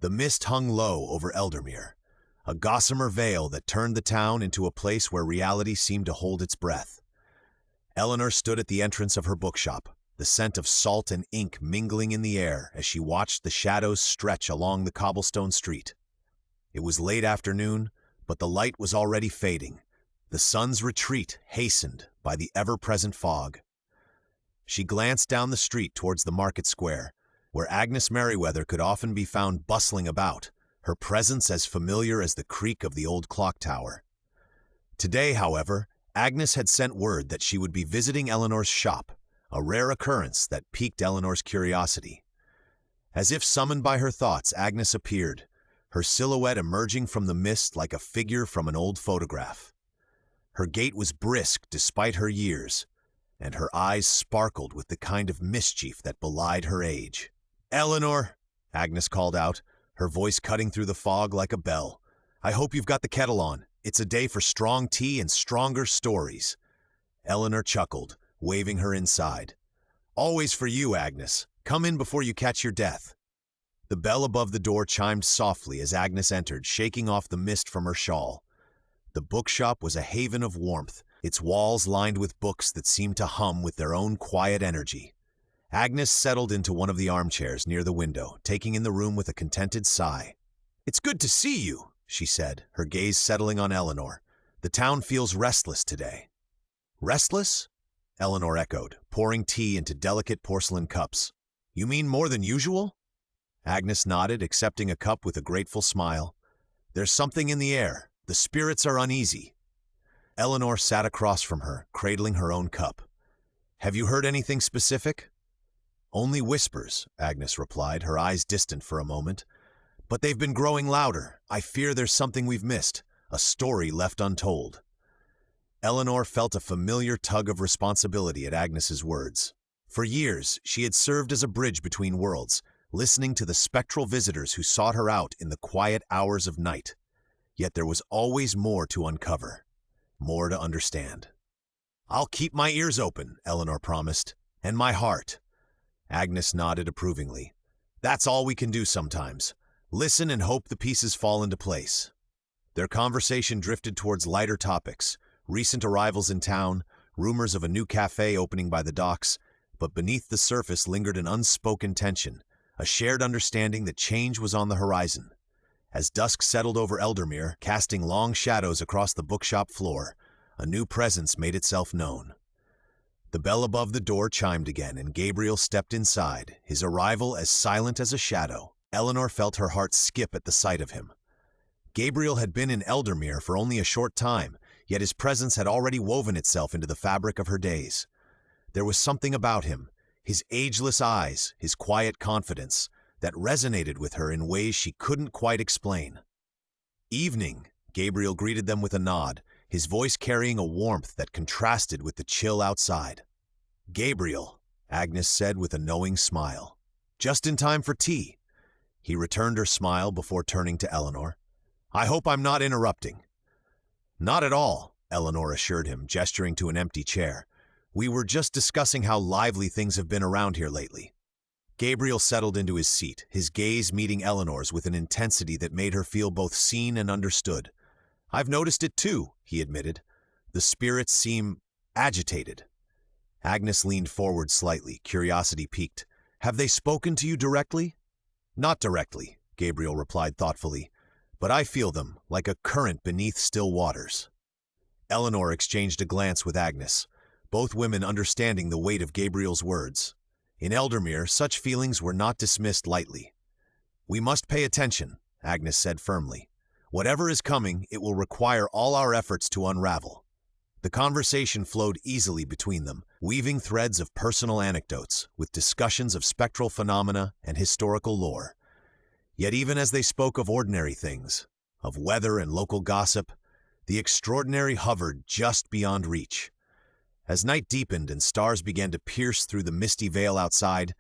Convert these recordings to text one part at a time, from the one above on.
The mist hung low over Eldermere, a gossamer veil that turned the town into a place where reality seemed to hold its breath. Eleanor stood at the entrance of her bookshop, the scent of salt and ink mingling in the air as she watched the shadows stretch along the cobblestone street. It was late afternoon, but the light was already fading, the sun's retreat hastened by the ever-present fog. She glanced down the street towards the market square, where Agnes Merriweather could often be found bustling about, her presence as familiar as the creak of the old clock tower. Today, however, Agnes had sent word that she would be visiting Eleanor's shop, a rare occurrence that piqued Eleanor's curiosity. As if summoned by her thoughts, Agnes appeared, her silhouette emerging from the mist like a figure from an old photograph. Her gait was brisk despite her years, and her eyes sparkled with the kind of mischief that belied her age. "Eleanor," Agnes called out, her voice cutting through the fog like a bell. "I hope you've got the kettle on. It's a day for strong tea and stronger stories." Eleanor chuckled, waving her inside. "Always for you, Agnes. Come in before you catch your death." The bell above the door chimed softly as Agnes entered, shaking off the mist from her shawl. The bookshop was a haven of warmth, its walls lined with books that seemed to hum with their own quiet energy. Agnes settled into one of the armchairs near the window, taking in the room with a contented sigh. "It's good to see you," she said, her gaze settling on Eleanor. "The town feels restless today." "Restless?" Eleanor echoed, pouring tea into delicate porcelain cups. "You mean more than usual?" Agnes nodded, accepting a cup with a grateful smile. "There's something in the air. The spirits are uneasy." Eleanor sat across from her, cradling her own cup. "Have you heard anything specific?" "Only whispers," Agnes replied, her eyes distant for a moment. "But they've been growing louder. I fear there's something we've missed, a story left untold." Eleanor felt a familiar tug of responsibility at Agnes's words. For years, she had served as a bridge between worlds, listening to the spectral visitors who sought her out in the quiet hours of night. Yet there was always more to uncover, more to understand. "I'll keep my ears open," Eleanor promised, "and my heart." Agnes nodded approvingly. "That's all we can do sometimes. Listen and hope the pieces fall into place." Their conversation drifted towards lighter topics, recent arrivals in town, rumors of a new cafe opening by the docks, but beneath the surface lingered an unspoken tension, a shared understanding that change was on the horizon. As dusk settled over Eldermere, casting long shadows across the bookshop floor, a new presence made itself known. The bell above the door chimed again, and Gabriel stepped inside, his arrival as silent as a shadow. Eleanor felt her heart skip at the sight of him. Gabriel had been in Eldermere for only a short time, yet his presence had already woven itself into the fabric of her days. There was something about him, his ageless eyes, his quiet confidence, that resonated with her in ways she couldn't quite explain. "Evening," Gabriel greeted them with a nod, his voice carrying a warmth that contrasted with the chill outside. "Gabriel," Agnes said with a knowing smile. "Just in time for tea." He returned her smile before turning to Eleanor. "I hope I'm not interrupting." "Not at all," Eleanor assured him, gesturing to an empty chair. "We were just discussing how lively things have been around here lately." Gabriel settled into his seat, his gaze meeting Eleanor's with an intensity that made her feel both seen and understood. "I've noticed it too," he admitted. "The spirits seem agitated." Agnes leaned forward slightly, curiosity piqued. "Have they spoken to you directly?" "Not directly," Gabriel replied thoughtfully, "but I feel them, like a current beneath still waters." Eleanor exchanged a glance with Agnes, both women understanding the weight of Gabriel's words. In Eldermere, such feelings were not dismissed lightly. "We must pay attention," Agnes said firmly. "Whatever is coming, it will require all our efforts to unravel." The conversation flowed easily between them, weaving threads of personal anecdotes, with discussions of spectral phenomena and historical lore. Yet even as they spoke of ordinary things, of weather and local gossip, the extraordinary hovered just beyond reach. As night deepened and stars began to pierce through the misty veil outside,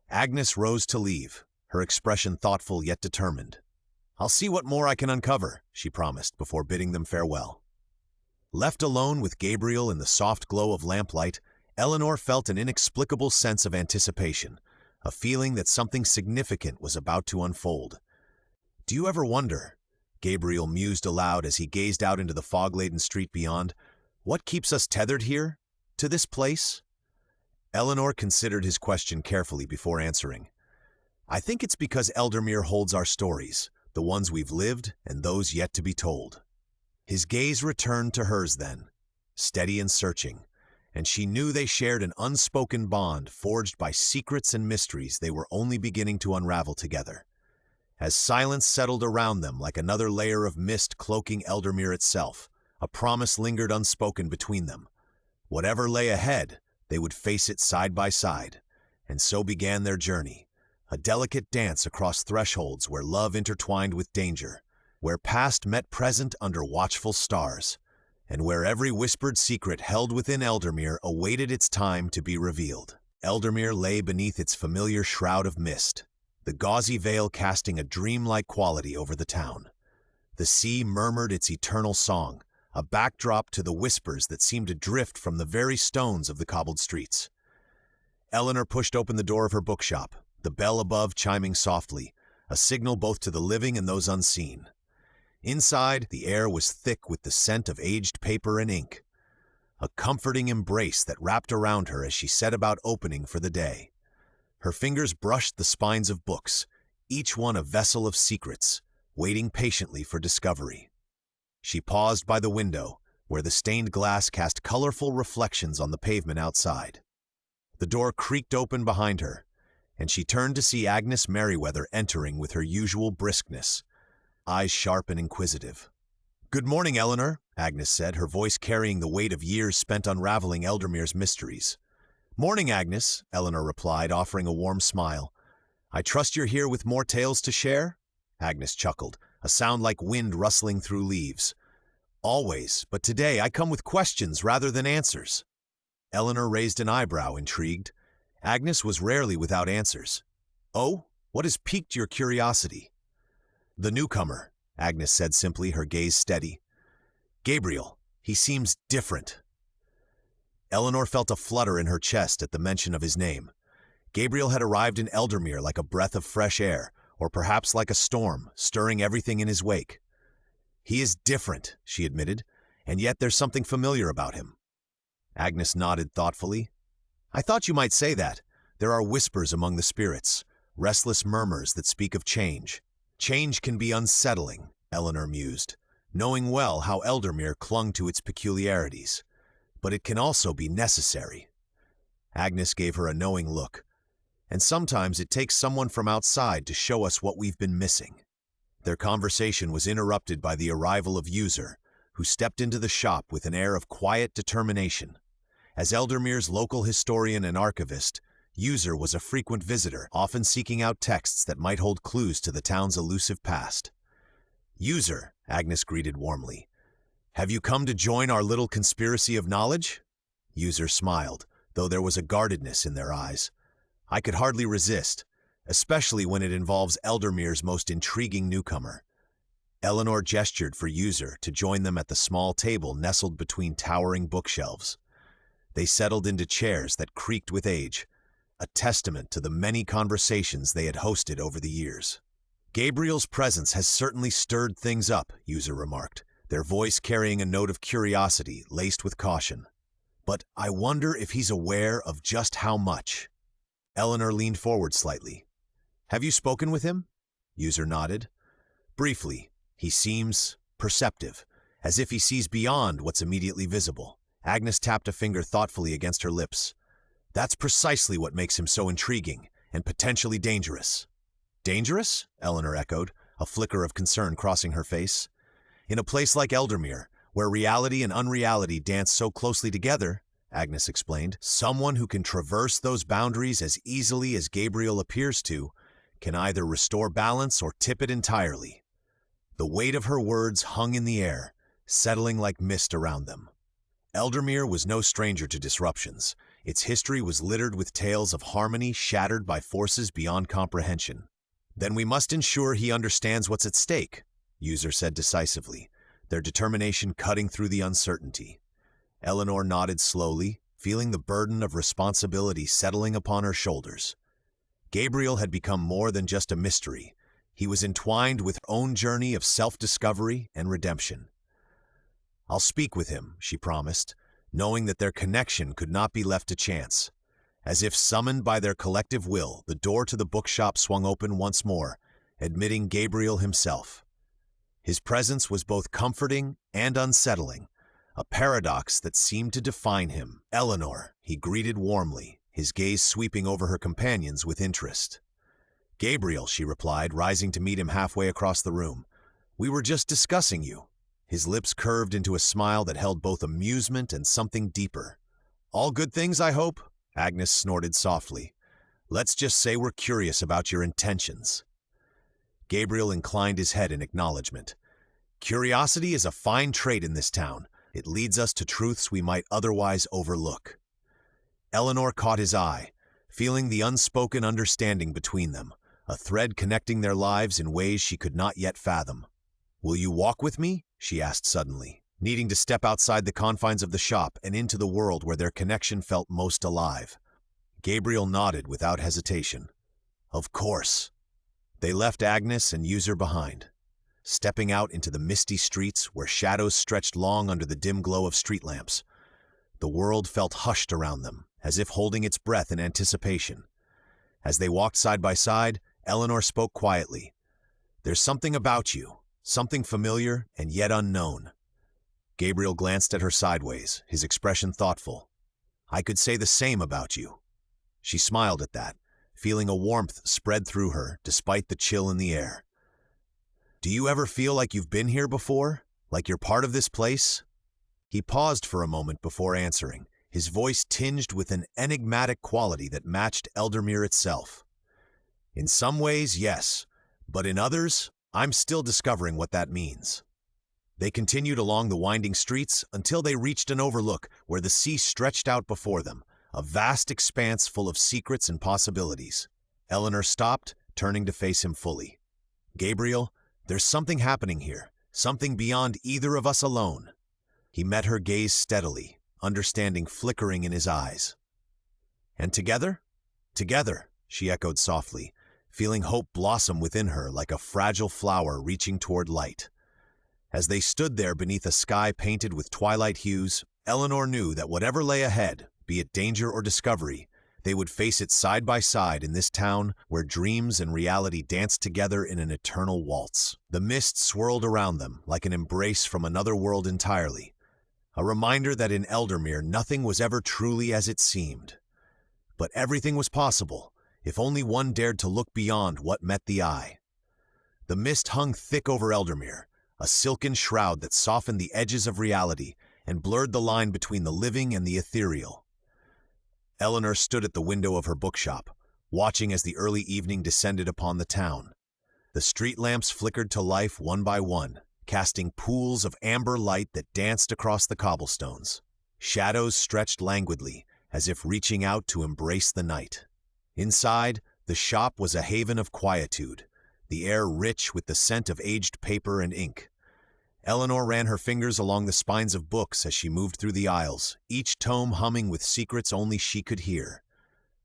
Agnes rose to leave, her expression thoughtful yet determined. "I'll see what more I can uncover," she promised before bidding them farewell. Left alone with Gabriel in the soft glow of lamplight, Eleanor felt an inexplicable sense of anticipation, a feeling that something significant was about to unfold. Do you ever wonder, Gabriel mused aloud as he gazed out into the fog-laden street beyond, what keeps us tethered here, to this place? Eleanor considered his question carefully before answering. I think it's because Eldermere holds our stories, the ones we've lived and those yet to be told. His gaze returned to hers then, steady and searching, and she knew they shared an unspoken bond forged by secrets and mysteries they were only beginning to unravel together. As silence settled around them like another layer of mist cloaking Eldermere itself, a promise lingered unspoken between them. Whatever lay ahead, they would face it side by side, and so began their journey, a delicate dance across thresholds where love intertwined with danger, where past met present under watchful stars, and where every whispered secret held within Eldermere awaited its time to be revealed. Eldermere lay beneath its familiar shroud of mist, the gauzy veil casting a dreamlike quality over the town. The sea murmured its eternal song, a backdrop to the whispers that seemed to drift from the very stones of the cobbled streets. Eleanor pushed open the door of her bookshop, the bell above chiming softly, a signal both to the living and those unseen. Inside, the air was thick with the scent of aged paper and ink, a comforting embrace that wrapped around her as she set about opening for the day. Her fingers brushed the spines of books, each one a vessel of secrets, waiting patiently for discovery. She paused by the window, where the stained glass cast colorful reflections on the pavement outside. The door creaked open behind her, and she turned to see Agnes Merriweather entering with her usual briskness, eyes sharp and inquisitive. "Good morning, Eleanor," Agnes said, her voice carrying the weight of years spent unraveling Eldermere's mysteries. "Morning, Agnes," Eleanor replied, offering a warm smile. "I trust you're here with more tales to share?" Agnes chuckled, a sound like wind rustling through leaves. "Always, but today I come with questions rather than answers." Eleanor raised an eyebrow, intrigued. Agnes was rarely without answers. "Oh, what has piqued your curiosity?" "The newcomer," Agnes said simply, her gaze steady. "Gabriel, he seems different." Eleanor felt a flutter in her chest at the mention of his name. Gabriel had arrived in Eldermere like a breath of fresh air, or perhaps like a storm, stirring everything in his wake. "He is different," she admitted, "and yet there's something familiar about him." Agnes nodded thoughtfully. "I thought you might say that. There are whispers among the spirits, restless murmurs that speak of change. Change can be unsettling," Eleanor mused, knowing well how Eldermere clung to its peculiarities. "But it can also be necessary." Agnes gave her a knowing look. "And sometimes it takes someone from outside to show us what we've been missing." Their conversation was interrupted by the arrival of User, who stepped into the shop with an air of quiet determination. As Eldermere's local historian and archivist, User was a frequent visitor, often seeking out texts that might hold clues to the town's elusive past. "User," Agnes greeted warmly, "have you come to join our little conspiracy of knowledge?" User smiled, though there was a guardedness in their eyes. "I could hardly resist, especially when it involves Eldermere's most intriguing newcomer." Eleanor gestured for User to join them at the small table nestled between towering bookshelves. They settled into chairs that creaked with age, a testament to the many conversations they had hosted over the years. "Gabriel's presence has certainly stirred things up," User remarked, their voice carrying a note of curiosity laced with caution. "But I wonder if he's aware of just how much." Eleanor leaned forward slightly. "Have you spoken with him?" User nodded. "Briefly. He seems perceptive, as if he sees beyond what's immediately visible." Agnes tapped a finger thoughtfully against her lips. "That's precisely what makes him so intriguing and potentially dangerous." "Dangerous?" Eleanor echoed, a flicker of concern crossing her face. "In a place like Eldermere, where reality and unreality dance so closely together," Agnes explained, "someone who can traverse those boundaries as easily as Gabriel appears to can either restore balance or tip it entirely." The weight of her words hung in the air, settling like mist around them. Eldermere was no stranger to disruptions. Its history was littered with tales of harmony shattered by forces beyond comprehension. "Then we must ensure he understands what's at stake," User said decisively, their determination cutting through the uncertainty. Eleanor nodded slowly, feeling the burden of responsibility settling upon her shoulders. Gabriel had become more than just a mystery. He was entwined with her own journey of self-discovery and redemption. "I'll speak with him," she promised, knowing that their connection could not be left to chance. As if summoned by their collective will, the door to the bookshop swung open once more, admitting Gabriel himself. His presence was both comforting and unsettling, a paradox that seemed to define him. "Eleanor," he greeted warmly, his gaze sweeping over her companions with interest. "Gabriel," she replied, rising to meet him halfway across the room. "We were just discussing you." His lips curved into a smile that held both amusement and something deeper. "All good things, I hope?" Agnes snorted softly. "Let's just say we're curious about your intentions." Gabriel inclined his head in acknowledgement. "Curiosity is a fine trait in this town. It leads us to truths we might otherwise overlook." Eleanor caught his eye, feeling the unspoken understanding between them, a thread connecting their lives in ways she could not yet fathom. "Will you walk with me?" she asked suddenly, needing to step outside the confines of the shop and into the world where their connection felt most alive. Gabriel nodded without hesitation. "Of course." They left Agnes and User behind, stepping out into the misty streets where shadows stretched long under the dim glow of street lamps. The world felt hushed around them, as if holding its breath in anticipation. As they walked side by side, Eleanor spoke quietly. "There's something about you, something familiar and yet unknown." Gabriel glanced at her sideways, his expression thoughtful. "I could say the same about you." She smiled at that, feeling a warmth spread through her despite the chill in the air. "Do you ever feel like you've been here before? Like you're part of this place?" He paused for a moment before answering, his voice tinged with an enigmatic quality that matched Eldermere itself. "In some ways, yes, but in others, I'm still discovering what that means." They continued along the winding streets until they reached an overlook where the sea stretched out before them, a vast expanse full of secrets and possibilities. Eleanor stopped, turning to face him fully. "Gabriel, there's something happening here, something beyond either of us alone." He met her gaze steadily, understanding flickering in his eyes. "And together?" "Together," she echoed softly, feeling hope blossom within her like a fragile flower reaching toward light. As they stood there beneath a sky painted with twilight hues, Eleanor knew that whatever lay ahead, be it danger or discovery, they would face it side by side in this town where dreams and reality danced together in an eternal waltz. The mist swirled around them like an embrace from another world entirely, a reminder that in Eldermere nothing was ever truly as it seemed. But everything was possible, if only one dared to look beyond what met the eye. The mist hung thick over Eldermere, a silken shroud that softened the edges of reality and blurred the line between the living and the ethereal. Eleanor stood at the window of her bookshop, watching as the early evening descended upon the town. The street lamps flickered to life one by one, casting pools of amber light that danced across the cobblestones. Shadows stretched languidly, as if reaching out to embrace the night. Inside, the shop was a haven of quietude, the air rich with the scent of aged paper and ink. Eleanor ran her fingers along the spines of books as she moved through the aisles, each tome humming with secrets only she could hear.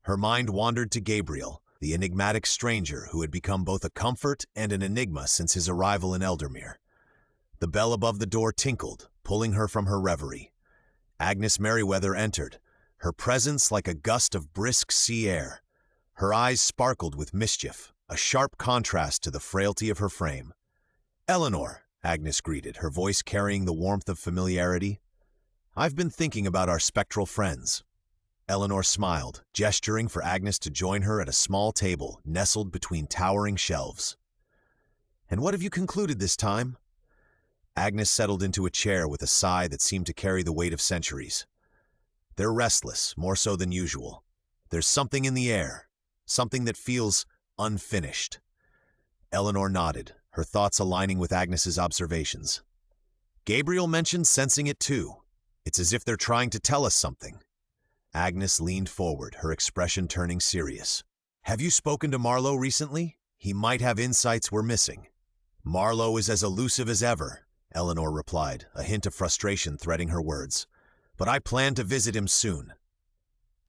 Her mind wandered to Gabriel, the enigmatic stranger who had become both a comfort and an enigma since his arrival in Eldermere. The bell above the door tinkled, pulling her from her reverie. Agnes Merriweather entered, her presence like a gust of brisk sea air. Her eyes sparkled with mischief, a sharp contrast to the frailty of her frame. "Eleanor," Agnes greeted, her voice carrying the warmth of familiarity. "I've been thinking about our spectral friends." Eleanor smiled, gesturing for Agnes to join her at a small table nestled between towering shelves. "And what have you concluded this time?" Agnes settled into a chair with a sigh that seemed to carry the weight of centuries. "They're restless, more so than usual. There's something in the air, something that feels unfinished." Eleanor nodded, her thoughts aligning with Agnes's observations. "Gabriel mentioned sensing it too. It's as if they're trying to tell us something." Agnes leaned forward, her expression turning serious. "Have you spoken to Marlowe recently? He might have insights we're missing." "Marlowe is as elusive as ever," Eleanor replied, a hint of frustration threading her words. "But I plan to visit him soon."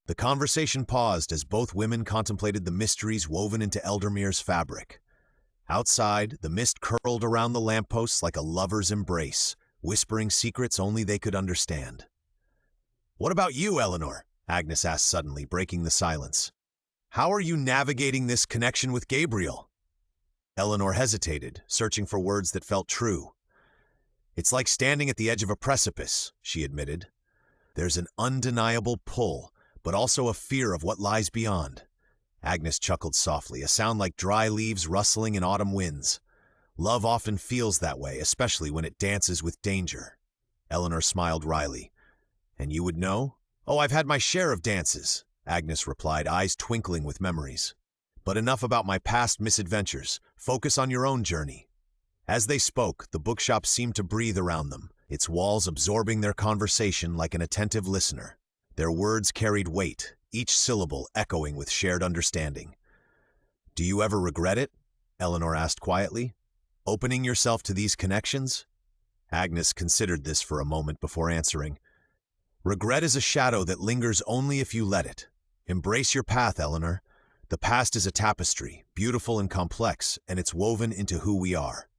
The conversation paused as both women contemplated the mysteries woven into Eldermere's fabric. Outside, the mist curled around the lampposts like a lover's embrace, whispering secrets only they could understand. "What about you, Eleanor?" Agnes asked suddenly, breaking the silence. "How are you navigating this connection with Gabriel?" Eleanor hesitated, searching for words that felt true. "It's like standing at the edge of a precipice," she admitted. "There's an undeniable pull, but also a fear of what lies beyond." Agnes chuckled softly, a sound like dry leaves rustling in autumn winds. "Love often feels that way, especially when it dances with danger." Eleanor smiled wryly. "And you would know?" "Oh, I've had my share of dances," Agnes replied, eyes twinkling with memories. "But enough about my past misadventures. Focus on your own journey." As they spoke, the bookshop seemed to breathe around them, its walls absorbing their conversation like an attentive listener. Their words carried weight, each syllable echoing with shared understanding. "Do you ever regret it?" Eleanor asked quietly. "Opening yourself to these connections?" Agnes considered this for a moment before answering. "Regret is a shadow that lingers only if you let it. Embrace your path, Eleanor. The past is a tapestry, beautiful and complex, and it's woven into who we are."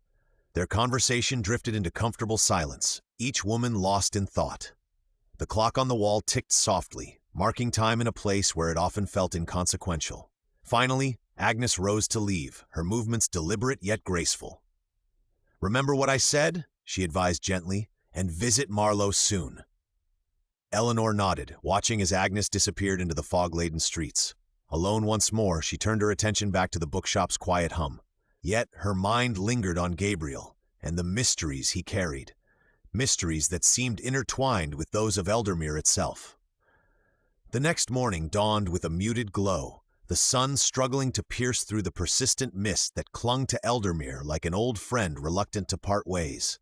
Their conversation drifted into comfortable silence, each woman lost in thought. The clock on the wall ticked softly, marking time in a place where it often felt inconsequential. Finally, Agnes rose to leave, her movements deliberate yet graceful. "Remember what I said?" she advised gently, "and visit Marlowe soon." Eleanor nodded, watching as Agnes disappeared into the fog-laden streets. Alone once more, she turned her attention back to the bookshop's quiet hum. Yet her mind lingered on Gabriel and the mysteries he carried, mysteries that seemed intertwined with those of Eldermere itself. The next morning dawned with a muted glow, the sun struggling to pierce through the persistent mist that clung to Eldermere like an old friend reluctant to part ways.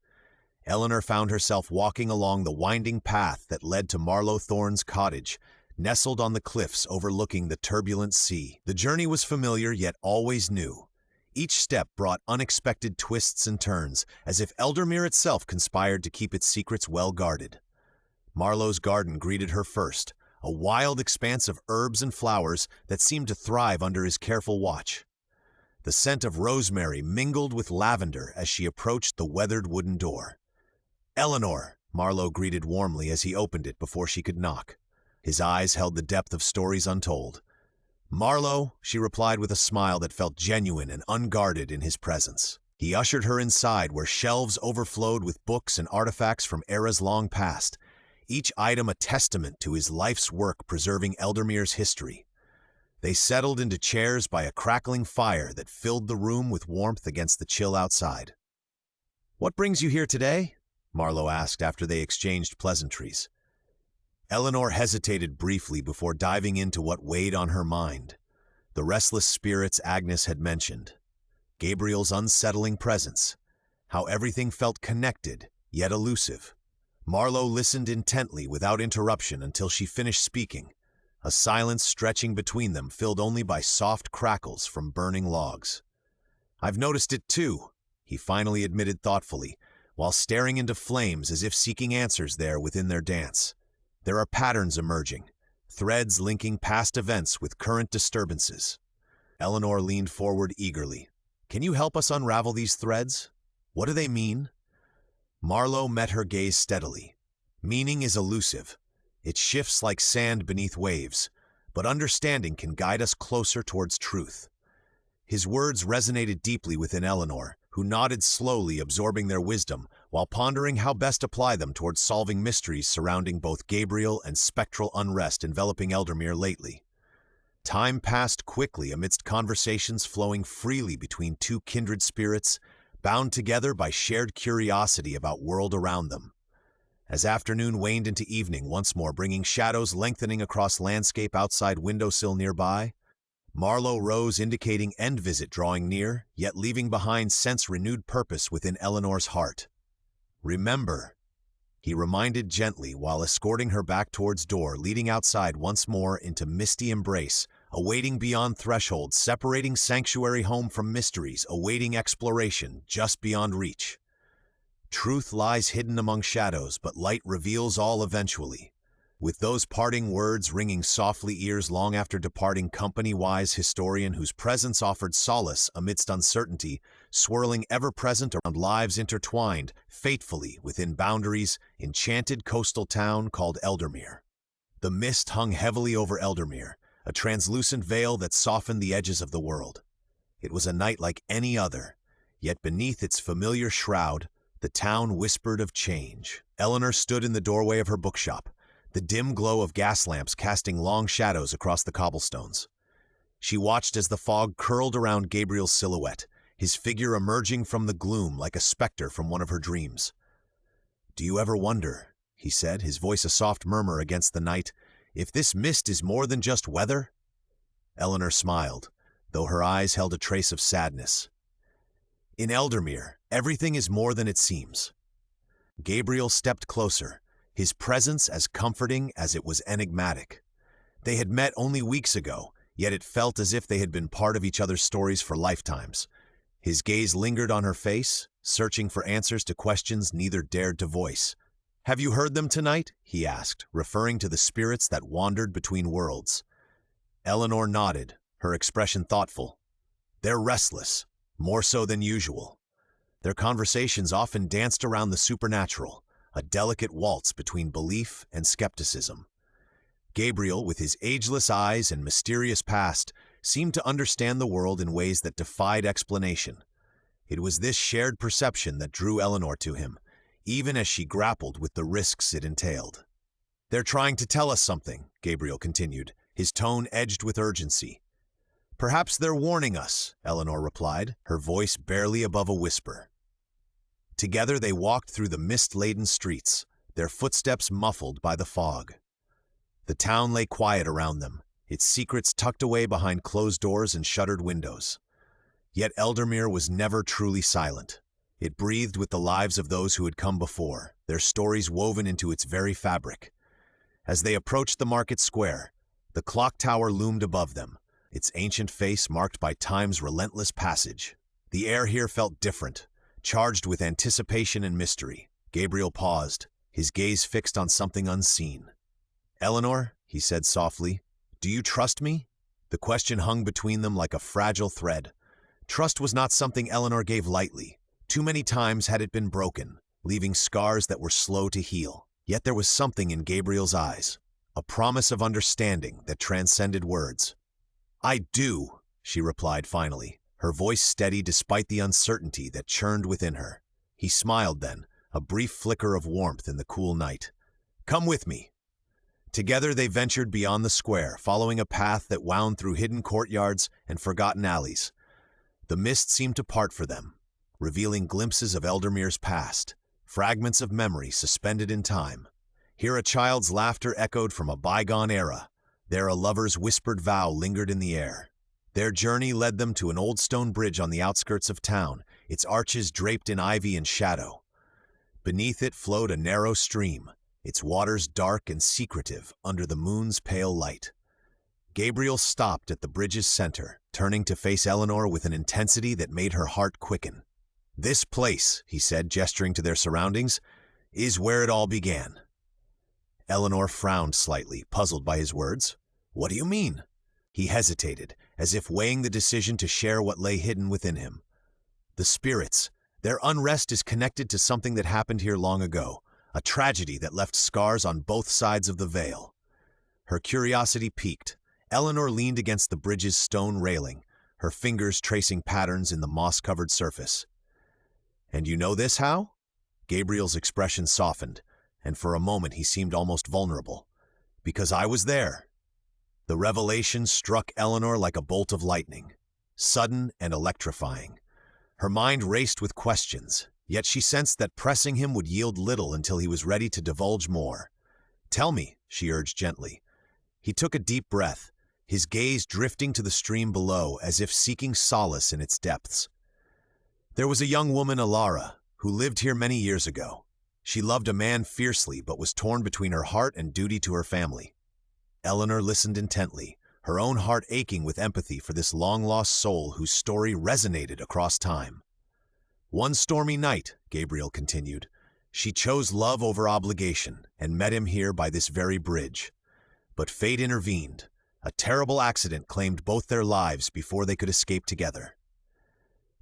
Eleanor found herself walking along the winding path that led to Marlowe Thorne's cottage, nestled on the cliffs overlooking the turbulent sea. The journey was familiar yet always new. Each step brought unexpected twists and turns, as if Eldermere itself conspired to keep its secrets well guarded. Marlowe's garden greeted her first, a wild expanse of herbs and flowers that seemed to thrive under his careful watch. The scent of rosemary mingled with lavender as she approached the weathered wooden door. "Eleanor," Marlowe greeted warmly as he opened it before she could knock. His eyes held the depth of stories untold. "Marlowe," she replied with a smile that felt genuine and unguarded in his presence. He ushered her inside where shelves overflowed with books and artifacts from eras long past, each item a testament to his life's work preserving Eldermere's history. They settled into chairs by a crackling fire that filled the room with warmth against the chill outside. "What brings you here today?" Marlowe asked after they exchanged pleasantries. Eleanor hesitated briefly before diving into what weighed on her mind. The restless spirits Agnes had mentioned. Gabriel's unsettling presence. How everything felt connected, yet elusive. Marlowe listened intently without interruption until she finished speaking, a silence stretching between them filled only by soft crackles from burning logs. "I've noticed it too," he finally admitted thoughtfully, while staring into flames as if seeking answers there within their dance. "There are patterns emerging, threads linking past events with current disturbances." Eleanor leaned forward eagerly. "Can you help us unravel these threads? What do they mean?" Marlowe met her gaze steadily. "Meaning is elusive. It shifts like sand beneath waves, but understanding can guide us closer towards truth." His words resonated deeply within Eleanor, who nodded slowly, absorbing their wisdom, while pondering how best apply them towards solving mysteries surrounding both Gabriel and spectral unrest enveloping Eldermere lately. Time passed quickly amidst conversations flowing freely between two kindred spirits, bound together by shared curiosity about world around them. As afternoon waned into evening, once more bringing shadows lengthening across landscape outside windowsill nearby, Marlowe rose, indicating end visit drawing near, yet leaving behind sense renewed purpose within Eleanor's heart. "Remember," he reminded gently while escorting her back towards door, leading outside once more into misty embrace, awaiting beyond thresholds, separating sanctuary home from mysteries, awaiting exploration just beyond reach. "Truth lies hidden among shadows, but light reveals all eventually." With those parting words ringing softly ears long after departing company-wise historian whose presence offered solace amidst uncertainty swirling ever-present around lives intertwined fatefully within boundaries, enchanted coastal town called Eldermere. The mist hung heavily over Eldermere, a translucent veil that softened the edges of the world. It was a night like any other, yet beneath its familiar shroud, the town whispered of change. Eleanor stood in the doorway of her bookshop, the dim glow of gas lamps casting long shadows across the cobblestones. She watched as the fog curled around Gabriel's silhouette, his figure emerging from the gloom like a specter from one of her dreams. "Do you ever wonder," he said, his voice a soft murmur against the night, "if this mist is more than just weather?" Eleanor smiled, though her eyes held a trace of sadness. "In Eldermere, everything is more than it seems." Gabriel stepped closer, his presence as comforting as it was enigmatic. They had met only weeks ago, yet it felt as if they had been part of each other's stories for lifetimes. His gaze lingered on her face, searching for answers to questions neither dared to voice. "Have you heard them tonight?" he asked, referring to the spirits that wandered between worlds. Eleanor nodded, her expression thoughtful. "They're restless, more so than usual. Their conversations often danced around the supernatural, a delicate waltz between belief and skepticism." Gabriel, with his ageless eyes and mysterious past, seemed to understand the world in ways that defied explanation. It was this shared perception that drew Eleanor to him, even as she grappled with the risks it entailed. "They're trying to tell us something," Gabriel continued, his tone edged with urgency. "Perhaps they're warning us," Eleanor replied, her voice barely above a whisper. Together they walked through the mist-laden streets, their footsteps muffled by the fog. The town lay quiet around them, its secrets tucked away behind closed doors and shuttered windows. Yet Eldermere was never truly silent. It breathed with the lives of those who had come before, their stories woven into its very fabric. As they approached the market square, the clock tower loomed above them, its ancient face marked by time's relentless passage. The air here felt different, charged with anticipation and mystery. Gabriel paused, his gaze fixed on something unseen. "Eleanor," he said softly, "do you trust me?" The question hung between them like a fragile thread. Trust was not something Eleanor gave lightly. Too many times had it been broken, leaving scars that were slow to heal. Yet there was something in Gabriel's eyes, a promise of understanding that transcended words. "I do," she replied finally, her voice steady despite the uncertainty that churned within her. He smiled then, a brief flicker of warmth in the cool night. "Come with me." Together they ventured beyond the square, following a path that wound through hidden courtyards and forgotten alleys. The mist seemed to part for them, revealing glimpses of Eldermere's past, fragments of memory suspended in time. Here a child's laughter echoed from a bygone era. There a lover's whispered vow lingered in the air. Their journey led them to an old stone bridge on the outskirts of town, its arches draped in ivy and shadow. Beneath it flowed a narrow stream, its waters dark and secretive under the moon's pale light. Gabriel stopped at the bridge's center, turning to face Eleanor with an intensity that made her heart quicken. "This place," he said, gesturing to their surroundings, "is where it all began." Eleanor frowned slightly, puzzled by his words. "What do you mean?" He hesitated, as if weighing the decision to share what lay hidden within him. "The spirits. Their unrest is connected to something that happened here long ago, a tragedy that left scars on both sides of the veil." Her curiosity piqued. Eleanor leaned against the bridge's stone railing, her fingers tracing patterns in the moss-covered surface. "And you know this how?" Gabriel's expression softened, and for a moment he seemed almost vulnerable. "Because I was there." The revelation struck Eleanor like a bolt of lightning, sudden and electrifying. Her mind raced with questions, yet she sensed that pressing him would yield little until he was ready to divulge more. "Tell me," she urged gently. He took a deep breath, his gaze drifting to the stream below as if seeking solace in its depths. "There was a young woman, Alara, who lived here many years ago. She loved a man fiercely but was torn between her heart and duty to her family." Eleanor listened intently, her own heart aching with empathy for this long-lost soul whose story resonated across time. "One stormy night," Gabriel continued, "she chose love over obligation and met him here by this very bridge. But fate intervened. A terrible accident claimed both their lives before they could escape together."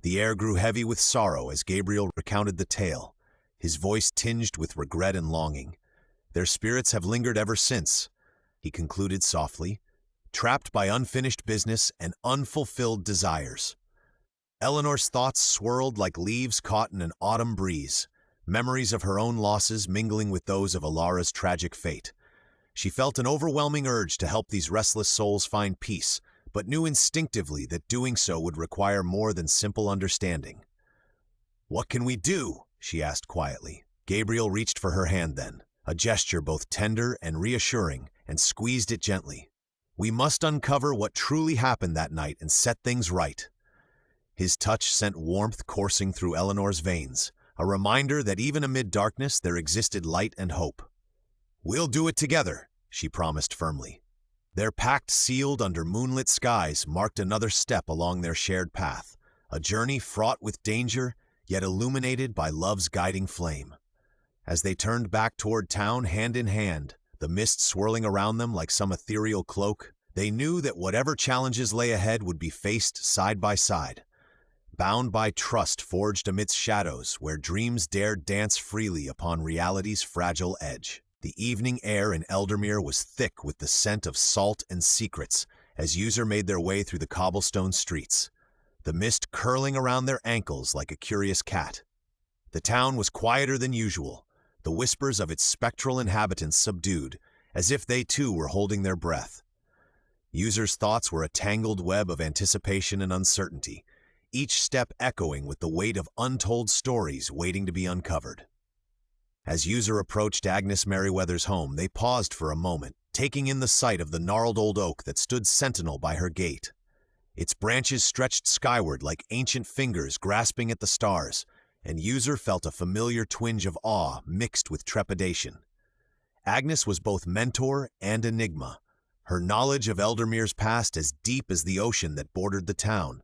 The air grew heavy with sorrow as Gabriel recounted the tale, his voice tinged with regret and longing. Their spirits have lingered ever since, he concluded softly, trapped by unfinished business and unfulfilled desires. Eleanor's thoughts swirled like leaves caught in an autumn breeze, memories of her own losses mingling with those of Alara's tragic fate. She felt an overwhelming urge to help these restless souls find peace, but knew instinctively that doing so would require more than simple understanding. "What can we do?" she asked quietly. Gabriel reached for her hand then, a gesture both tender and reassuring, and squeezed it gently. "We must uncover what truly happened that night and set things right." His touch sent warmth coursing through Eleanor's veins, a reminder that even amid darkness there existed light and hope. "We'll do it together," she promised firmly. Their pact sealed under moonlit skies marked another step along their shared path, a journey fraught with danger, yet illuminated by love's guiding flame. As they turned back toward town hand in hand, the mist swirling around them like some ethereal cloak, they knew that whatever challenges lay ahead would be faced side by side, bound by trust forged amidst shadows where dreams dared dance freely upon reality's fragile edge. The evening air in Eldermere was thick with the scent of salt and secrets as User made their way through the cobblestone streets, the mist curling around their ankles like a curious cat. The town was quieter than usual, the whispers of its spectral inhabitants subdued, as if they too were holding their breath. User's thoughts were a tangled web of anticipation and uncertainty, each step echoing with the weight of untold stories waiting to be uncovered. As User approached Agnes Merriweather's home, they paused for a moment, taking in the sight of the gnarled old oak that stood sentinel by her gate. Its branches stretched skyward like ancient fingers grasping at the stars, and User felt a familiar twinge of awe mixed with trepidation. Agnes was both mentor and enigma, her knowledge of Eldermere's past as deep as the ocean that bordered the town.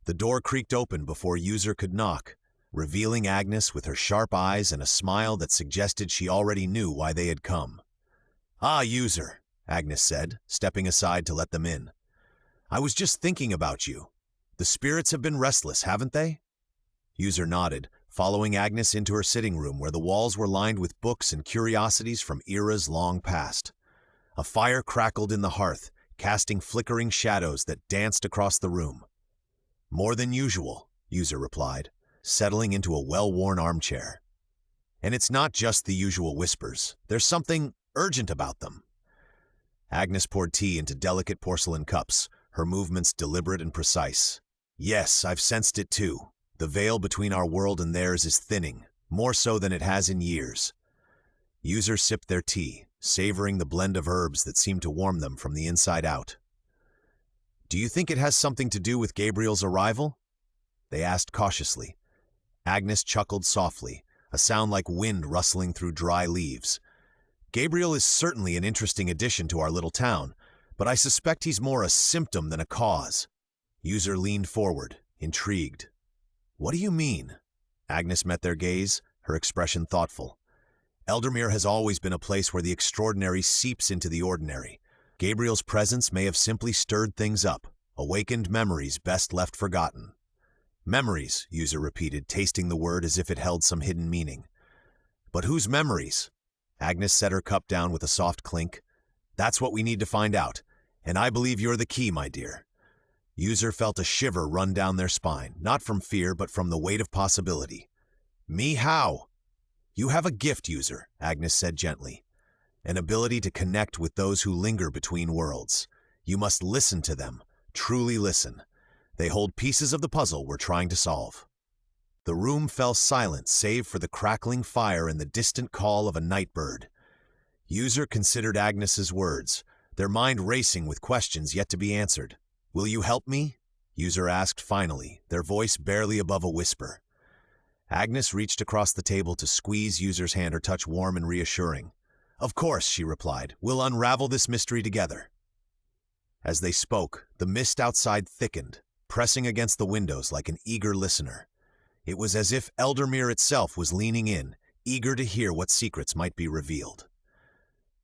The door creaked open before User could knock, revealing Agnes with her sharp eyes and a smile that suggested she already knew why they had come. "Ah, User," Agnes said, stepping aside to let them in. "I was just thinking about you. The spirits have been restless, haven't they?" User nodded, following Agnes into her sitting room where the walls were lined with books and curiosities from eras long past. A fire crackled in the hearth, casting flickering shadows that danced across the room. "More than usual," User replied, settling into a well-worn armchair. "And it's not just the usual whispers. There's something urgent about them." Agnes poured tea into delicate porcelain cups, her movements deliberate and precise. "Yes, I've sensed it too. The veil between our world and theirs is thinning, more so than it has in years." User sipped their tea, savoring the blend of herbs that seemed to warm them from the inside out. "Do you think it has something to do with Gabriel's arrival?" they asked cautiously. Agnes chuckled softly, a sound like wind rustling through dry leaves. "Gabriel is certainly an interesting addition to our little town, but I suspect he's more a symptom than a cause." User leaned forward, intrigued. "What do you mean?" Agnes met their gaze, her expression thoughtful. "Eldermere has always been a place where the extraordinary seeps into the ordinary. Gabriel's presence may have simply stirred things up, awakened memories best left forgotten." "Memories," User repeated, tasting the word as if it held some hidden meaning. "But whose memories?" Agnes set her cup down with a soft clink. "That's what we need to find out, and I believe you're the key, my dear." User felt a shiver run down their spine, not from fear but from the weight of possibility. "Me how?" "You have a gift, User," Agnes said gently. "An ability to connect with those who linger between worlds. You must listen to them, truly listen. They hold pieces of the puzzle we're trying to solve." The room fell silent save for the crackling fire and the distant call of a night bird. User considered Agnes's words, their mind racing with questions yet to be answered. "Will you help me?" User asked finally, their voice barely above a whisper. Agnes reached across the table to squeeze User's hand, her touch warm and reassuring. "Of course," she replied. "We'll unravel this mystery together." As they spoke, the mist outside thickened, pressing against the windows like an eager listener. It was as if Eldermere itself was leaning in, eager to hear what secrets might be revealed.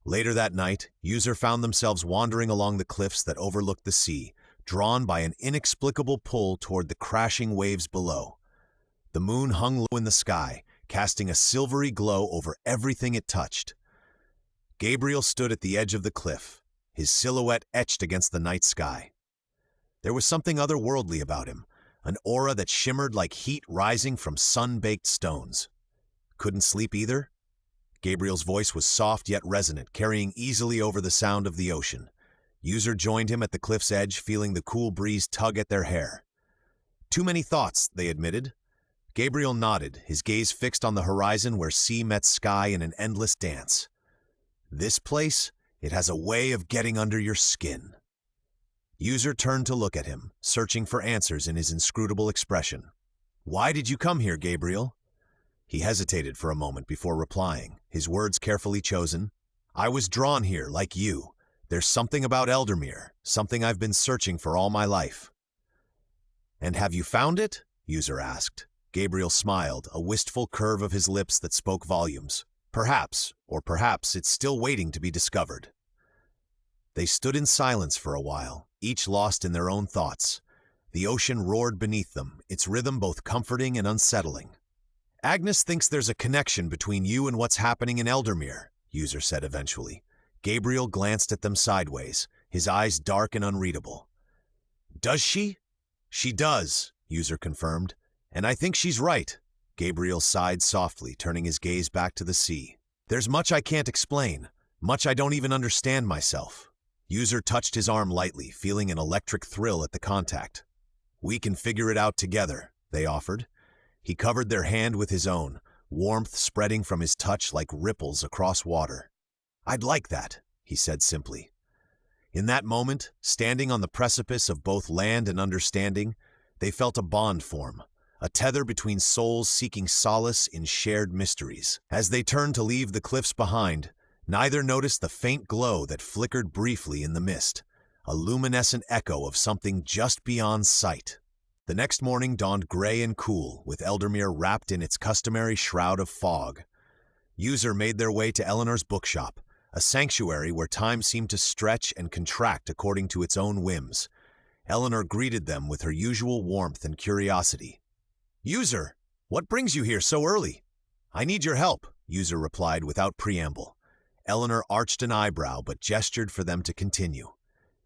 Later that night, User found themselves wandering along the cliffs that overlooked the sea, drawn by an inexplicable pull toward the crashing waves below. The moon hung low in the sky, casting a silvery glow over everything it touched. Gabriel stood at the edge of the cliff, his silhouette etched against the night sky. There was something otherworldly about him, an aura that shimmered like heat rising from sun-baked stones. Couldn't sleep either? Gabriel's voice was soft yet resonant, carrying easily over the sound of the ocean. User joined him at the cliff's edge, feeling the cool breeze tug at their hair. Too many thoughts, they admitted. Gabriel nodded, his gaze fixed on the horizon where sea met sky in an endless dance. This place, it has a way of getting under your skin. User turned to look at him, searching for answers in his inscrutable expression. Why did you come here, Gabriel? He hesitated for a moment before replying, his words carefully chosen. I was drawn here, like you. There's something about Eldermere, something I've been searching for all my life. And have you found it? User asked. Gabriel smiled, a wistful curve of his lips that spoke volumes. Perhaps, or perhaps it's still waiting to be discovered. They stood in silence for a while, each lost in their own thoughts. The ocean roared beneath them, its rhythm both comforting and unsettling. Agnes thinks there's a connection between you and what's happening in Eldermere, User said eventually. Gabriel glanced at them sideways, his eyes dark and unreadable. Does she? She does, User confirmed. And I think she's right. Gabriel sighed softly, turning his gaze back to the sea. There's much I can't explain, much I don't even understand myself. User touched his arm lightly, feeling an electric thrill at the contact. We can figure it out together, they offered. He covered their hand with his own, warmth spreading from his touch like ripples across water. I'd like that, he said simply. In that moment, standing on the precipice of both land and understanding, they felt a bond form, a tether between souls seeking solace in shared mysteries. As they turned to leave the cliffs behind, neither noticed the faint glow that flickered briefly in the mist, a luminescent echo of something just beyond sight. The next morning dawned gray and cool, with Eldermere wrapped in its customary shroud of fog. User made their way to Eleanor's bookshop, a sanctuary where time seemed to stretch and contract according to its own whims. Eleanor greeted them with her usual warmth and curiosity. User, what brings you here so early? I need your help, User replied without preamble. Eleanor arched an eyebrow but gestured for them to continue.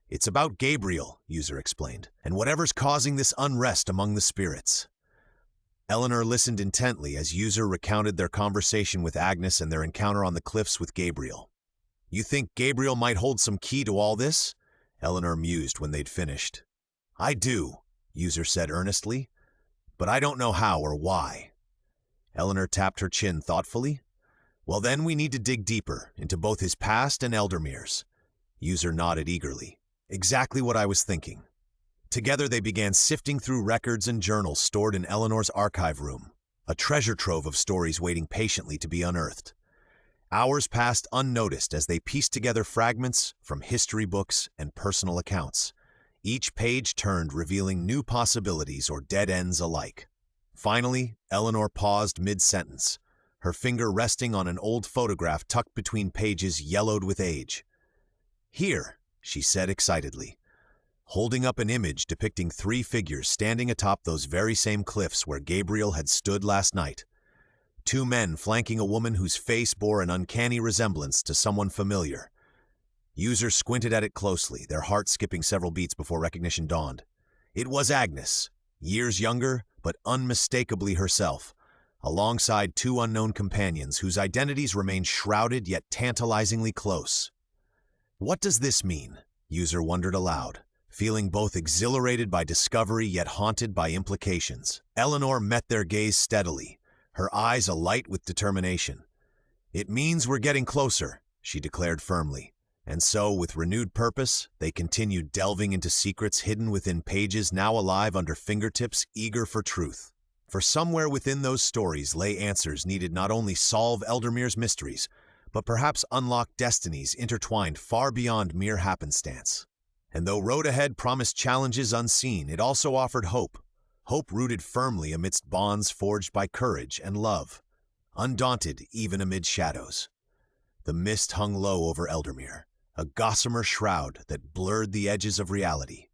It's about Gabriel, User explained, and whatever's causing this unrest among the spirits. Eleanor listened intently as User recounted their conversation with Agnes and their encounter on the cliffs with Gabriel. You think Gabriel might hold some key to all this? Eleanor mused when they'd finished. I do, User said earnestly, but I don't know how or why. Eleanor tapped her chin thoughtfully. Well, then we need to dig deeper into both his past and Eldermere's. User nodded eagerly. Exactly what I was thinking. Together they began sifting through records and journals stored in Eleanor's archive room, a treasure trove of stories waiting patiently to be unearthed. Hours passed unnoticed as they pieced together fragments from history books and personal accounts. Each page turned, revealing new possibilities or dead ends alike. Finally, Eleanor paused mid-sentence, her finger resting on an old photograph tucked between pages yellowed with age. Here, she said excitedly, holding up an image depicting three figures standing atop those very same cliffs where Gabriel had stood last night. Two men flanking a woman whose face bore an uncanny resemblance to someone familiar. User squinted at it closely, their heart skipping several beats before recognition dawned. It was Agnes, years younger, but unmistakably herself, alongside two unknown companions whose identities remained shrouded yet tantalizingly close. What does this mean? User wondered aloud, feeling both exhilarated by discovery yet haunted by implications. Eleanor met their gaze steadily, her eyes alight with determination. It means we're getting closer, she declared firmly. And so, with renewed purpose, they continued delving into secrets hidden within pages now alive under fingertips, eager for truth. For somewhere within those stories lay answers needed not only solve Eldermere's mysteries, but perhaps unlock destinies intertwined far beyond mere happenstance. And though road ahead promised challenges unseen, it also offered hope. Hope rooted firmly amidst bonds forged by courage and love, undaunted even amid shadows. The mist hung low over Eldermere, a gossamer shroud that blurred the edges of reality.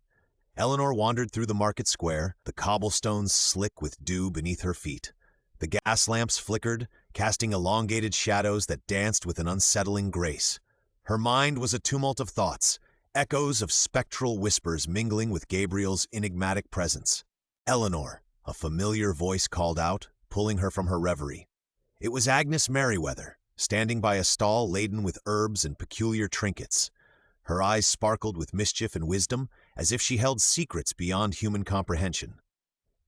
Eleanor wandered through the market square, the cobblestones slick with dew beneath her feet. The gas lamps flickered, casting elongated shadows that danced with an unsettling grace. Her mind was a tumult of thoughts, echoes of spectral whispers mingling with Gabriel's enigmatic presence. "Eleanor," a familiar voice called out, pulling her from her reverie. It was Agnes Merriweather, standing by a stall laden with herbs and peculiar trinkets. Her eyes sparkled with mischief and wisdom, as if she held secrets beyond human comprehension.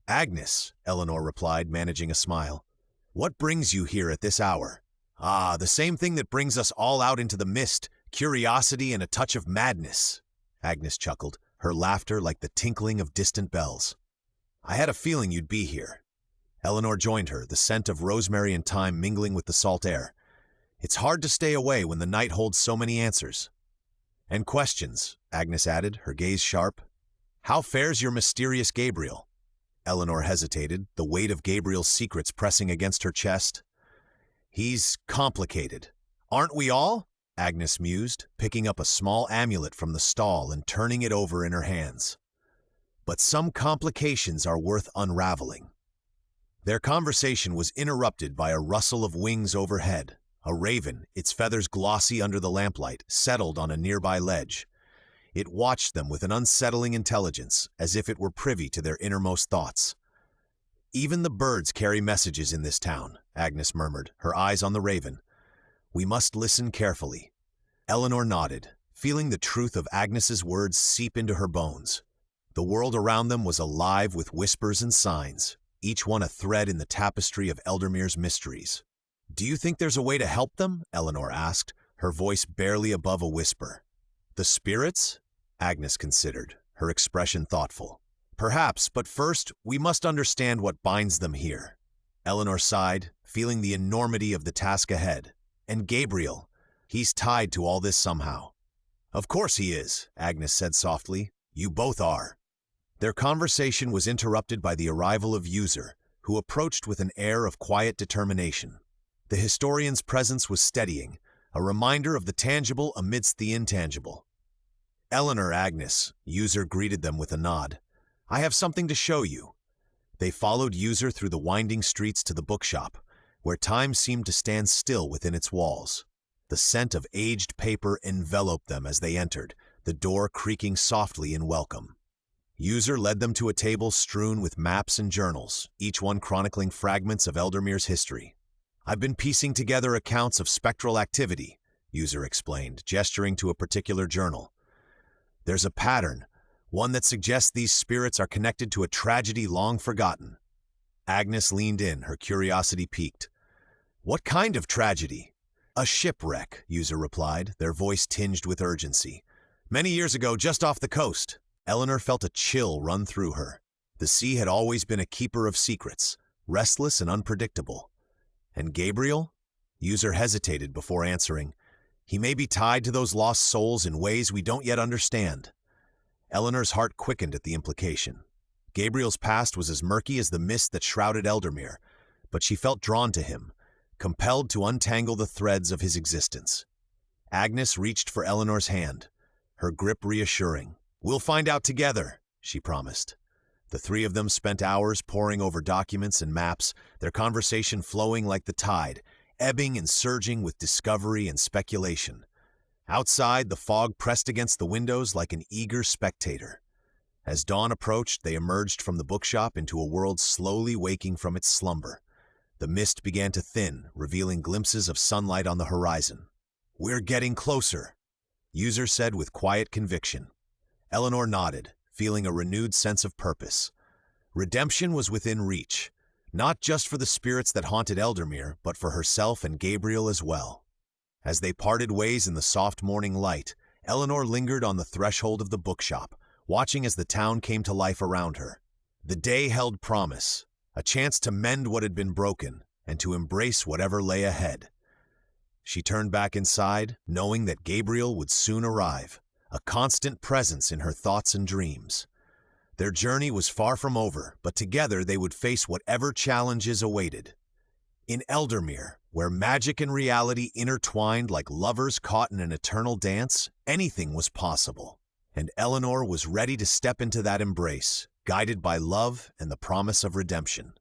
"Agnes," Eleanor replied, managing a smile. "What brings you here at this hour?" "Ah, the same thing that brings us all out into the mist, curiosity and a touch of madness," Agnes chuckled, her laughter like the tinkling of distant bells. "I had a feeling you'd be here." Eleanor joined her, the scent of rosemary and thyme mingling with the salt air. "It's hard to stay away when the night holds so many answers." "And questions," Agnes added, her gaze sharp. "How fares your mysterious Gabriel?" Eleanor hesitated, the weight of Gabriel's secrets pressing against her chest. "He's complicated. Aren't we all?" Agnes mused, picking up a small amulet from the stall and turning it over in her hands. "But some complications are worth unraveling." Their conversation was interrupted by a rustle of wings overhead. A raven, its feathers glossy under the lamplight, settled on a nearby ledge. It watched them with an unsettling intelligence, as if it were privy to their innermost thoughts. "Even the birds carry messages in this town," Agnes murmured, her eyes on the raven. "We must listen carefully." Eleanor nodded, feeling the truth of Agnes's words seep into her bones. The world around them was alive with whispers and signs, each one a thread in the tapestry of Eldermere's mysteries. "Do you think there's a way to help them?" Eleanor asked, her voice barely above a whisper. "The spirits?" Agnes considered, her expression thoughtful. "Perhaps, but first, we must understand what binds them here." Eleanor sighed, feeling the enormity of the task ahead. "And Gabriel, he's tied to all this somehow." "Of course he is," Agnes said softly. "You both are." Their conversation was interrupted by the arrival of User, who approached with an air of quiet determination. The historian's presence was steadying, a reminder of the tangible amidst the intangible. "Eleanor, Agnes," User greeted them with a nod. "I have something to show you." They followed User through the winding streets to the bookshop, where time seemed to stand still within its walls. The scent of aged paper enveloped them as they entered, the door creaking softly in welcome. User led them to a table strewn with maps and journals, each one chronicling fragments of Eldermere's history. "I've been piecing together accounts of spectral activity," User explained, gesturing to a particular journal. "There's a pattern, one that suggests these spirits are connected to a tragedy long forgotten." Agnes leaned in, her curiosity piqued. "What kind of tragedy?" "A shipwreck," User replied, their voice tinged with urgency. "Many years ago, just off the coast." Eleanor felt a chill run through her. The sea had always been a keeper of secrets, restless and unpredictable. "And Gabriel?" User hesitated before answering. "He may be tied to those lost souls in ways we don't yet understand." Eleanor's heart quickened at the implication. Gabriel's past was as murky as the mist that shrouded Eldermere, but she felt drawn to him, compelled to untangle the threads of his existence. Agnes reached for Eleanor's hand, her grip reassuring. "We'll find out together," she promised. The three of them spent hours poring over documents and maps, their conversation flowing like the tide, ebbing and surging with discovery and speculation. Outside, the fog pressed against the windows like an eager spectator. As dawn approached, they emerged from the bookshop into a world slowly waking from its slumber. The mist began to thin, revealing glimpses of sunlight on the horizon. "We're getting closer," User said with quiet conviction. Eleanor nodded, feeling a renewed sense of purpose. Redemption was within reach, not just for the spirits that haunted Eldermere, but for herself and Gabriel as well. As they parted ways in the soft morning light, Eleanor lingered on the threshold of the bookshop, watching as the town came to life around her. The day held promise, a chance to mend what had been broken and to embrace whatever lay ahead. She turned back inside, knowing that Gabriel would soon arrive, a constant presence in her thoughts and dreams. Their journey was far from over, but together they would face whatever challenges awaited. In Eldermere, where magic and reality intertwined like lovers caught in an eternal dance, anything was possible. And Eleanor was ready to step into that embrace, guided by love and the promise of redemption.